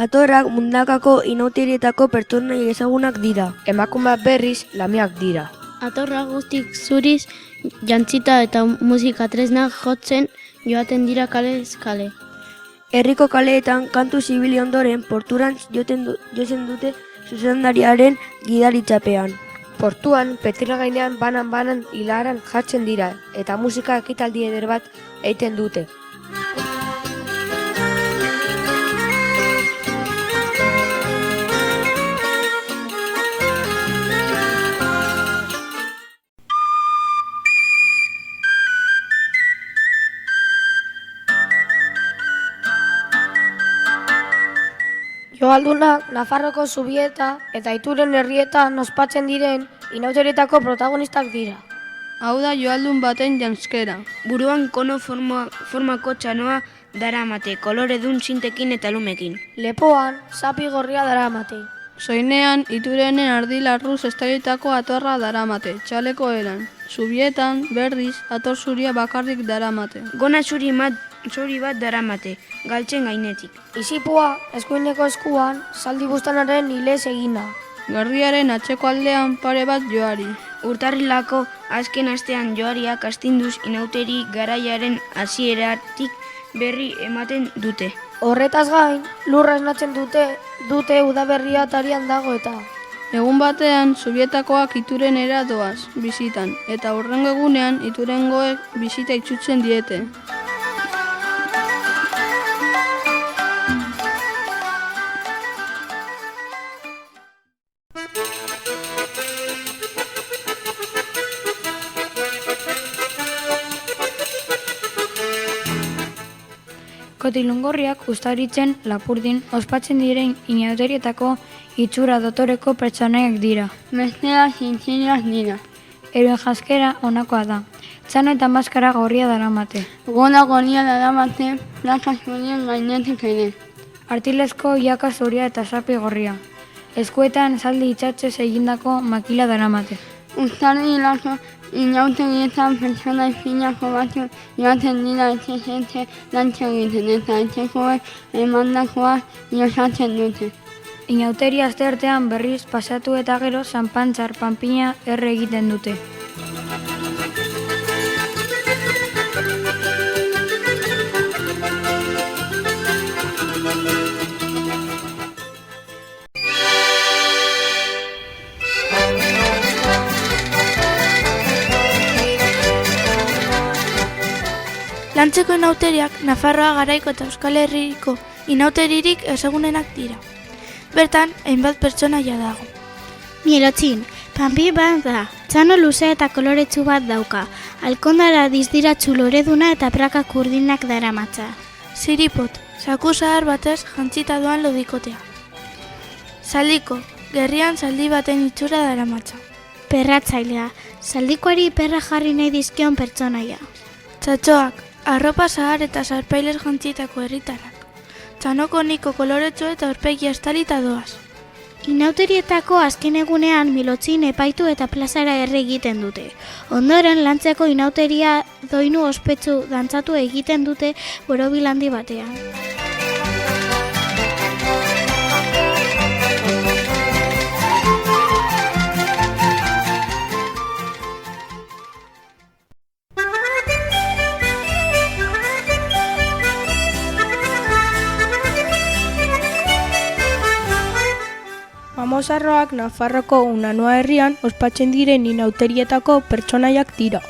Atorrak mundakako inauterietako pertsonai ezagunak dira. Emakumeak berriz lamiak dira. Atorrak guztik zuriz jantzita eta musika tresnak jotzen joaten dira kalez kale. Herriko kaleetan kantu zibili ondoren porturantz jotzen dute zuzendariaren gidaritzapean. Portuan, petira gainean banan hilaran jartzen dira eta musika ekitaldi eder bat egiten dute. Joaldunak Nafarroko Zubieta eta Ituren herrietan ospatzen diren inauterietako protagonistak dira. Hau da joaldun baten janzkera. Buruan kono formako txanoa daramate, koloredun zintekin eta lumekin. Lepoan, zapi gorria daramate. Soinean, Iturenen ardilarruz estalitako atorra daramate, txaleko eran. Zubietan, berriz, ator zuria bakarrik daramate. Gona zuri bat daramate, galtzen gainetik. Izipua, eskuineko eskuan, zaldi bustanaren hilez egina. Garriaren atzeko aldean pare bat joari. Urtarrilako azken astean joariak astinduz inauteri garaiaren hasieratik berri ematen dute. Horretaz gain, lurra esnatzen dute udaberria atarian dago eta. Egun batean, Zubietakoak Iturenera doaz, bizitan, eta hurrengo egunean Iturengoek bizita itzutzen diete. Kotilungorriak Uztauritzen, Lapurdin, ospatzen diren inauterietako itxura dotoreko pertsonaiak dira. Mestea zintzineak dira. Euren janzkera honakoa da. Txano eta maskara gorria daramate. Gona gorria daramate, plaza zurien gainetik ere. Artilezko jaka zuria eta zapi gorria. Eskuetan zaldi itxatzez egindako makila daramate. Uztarri laso inauterietan pertsona finako batzu joaten dira etxe lantxa egiten eta etxekoek emandakoa josatzen dute. Inauteri asteartean berriz pasatu eta gero zanpantzar panpina erre egiten dute. Lantzeko inauteriak Nafarroa garaiko eta Euskal Herriko inauteririk ezagunenak dira. Bertan, hainbat pertsonaia dago. Mielotzin, panpi bat da, txano luze eta koloretsu bat dauka, alkondara dizdiratzu loreduna eta prakak urdinak daramatza. Ziripot, zaku zahar batez jantzita doan lodikotea. Zaldiko, gerrian zaldi baten itxura daramatza. Perratzailea, zaldikoari perra jarri nahi dizkion pertsonaia. Txatxoak, arropa zahar eta zarpailez jantzitako herritarrak. Txanoko niko koloretsu eta aurpegi estalita doaz. Inauterietako azken egunean Milotzin epaitu eta plazara erre egiten dute. Ondoren lantzeko inauteria doinu ospetsu dantzatu egiten dute borobil handi batean. Mamosarroak Nafarroko Unanua herrian ospatzen diren inauterietako pertsonaiak dira.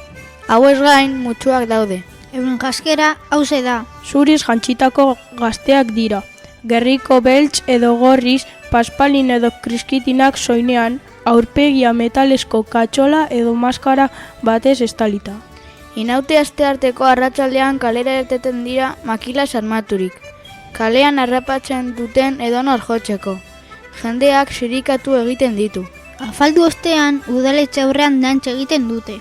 Hauez gain mutsuak daude. Euren janzkera hauze da. Zuriz jantzitako gazteak dira. Gerriko beltz edo gorriz, paspalin edo kriskitinak soinean, aurpegia metalesko katxola edo maskara batez estalita. Inaute astearteko arratsaldean kalera irteten dira makilaz armaturik. Kalean harrapatzen duten edonor jotzeko. Jendeak sirikatu egiten ditu. Afaldu ostean, udaletxe aurrean dantza egiten dute.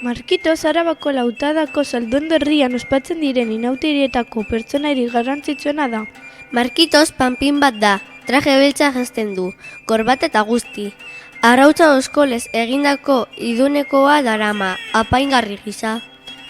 Markitoz Arabako Lautadako Zalduondo herrian ospatzen diren inauterietako pertsonairik garrantzitsuena da. Markitos panpin bat da, traje beltza janzten du, gorbat eta guzti. Arrautza oskolez egindako idunekoa darama, apaingarri gisa.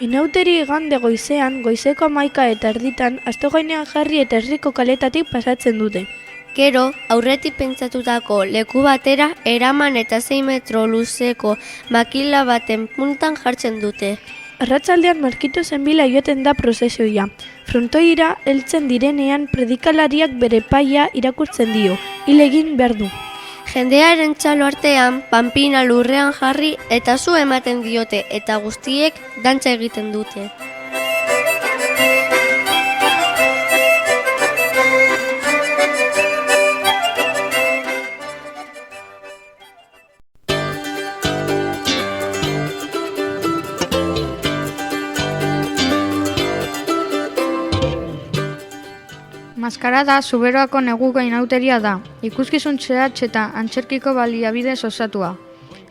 Inauteri igande goizean, goizeko 11:30 astogoinean jarri eta herriko kaletatik pasatzen dute. Gero, aurretik pentsatutako leku batera eraman eta 6 metro luzeko makila baten puntan jartzen dute. Arratsaldean Markitosen bila joaten da prozesioia. Frontoira heltzen direnean predikalariak bere paia irakurtzen dio, hil egin behar du. Jendearen txalo artean, panpina lurrean jarri eta zu ematen diote eta guztiek dantza egiten dute. Maskarada Zuberoako neguko inauteria da, ikuskizun zehatz eta antzerkiko baliabidez osatua.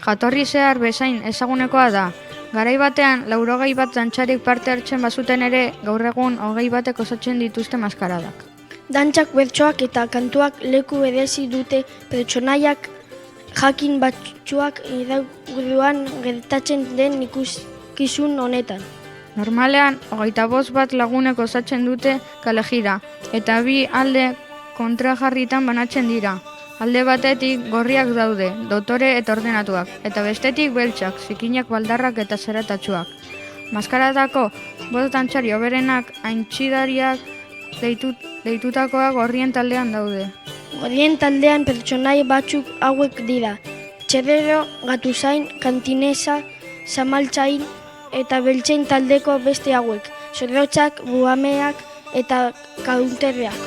Jatorri zehar bezain ezagunekoa da, garai batean 80 bat dantzarik parte hartzen bazuten ere, gaur egun 20 batek osatzen dituzte maskaradak. Dantzak, bertsoak eta kantuak leku berezi dute pertsonaiak jakin batzuak inguruan gertatzen den ikuskizun honetan. Normalean, 25 bat lagunek osatzen dute kalejira, eta bi alde kontrajarritan banatzen dira. Alde batetik gorriak daude, dotore eta ordenatuak, eta bestetik beltzak, zikinak baldarrak eta zeratatsuak. Maskaratako 5 dantzari hoberenak aintzidariak deitutakoak gorrien taldean daude. Gorrien taldean pertsonai batzuk hauek dira. Txerrero, Gatuzain, Kantinesa, Zamaltzain eta Beltzain taldeko beste hauek. Zorrotzak, Buhameak eta Kaunterreak.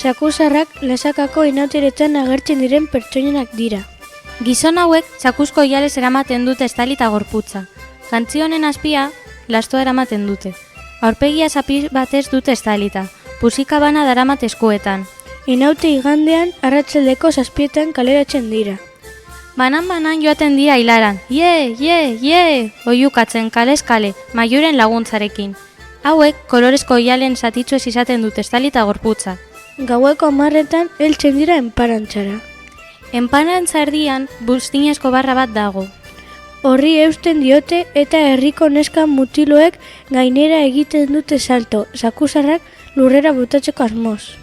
Sakusarrak Lasakako inauteretan agertzen diren pertsonenak dira. Gizon hauek sakuzko oihalez eramaten dute estalita gorputza. Jantzi honen azpia, lastoa eramaten dute. Aurpegia zapi batez dute estalita, pusika bana daramat eskuetan. Inaute igandean arratsaldeko 7etan kaleratzen dira. Banan joaten dira hilaran, ye, oiukatzen kalez kale, maiuren laguntzarekin. Hauek kolorezko oihalen zatitzuez izaten dute estalita gorputza. Gaueko 10etan heltzen dira enparantzara. Enparantza erdian buztinezko barra bat dago. Horri eusten diote eta herriko neska mutiloek gainera egiten dute salto, sakusarrak lurrera botatzeko asmoz.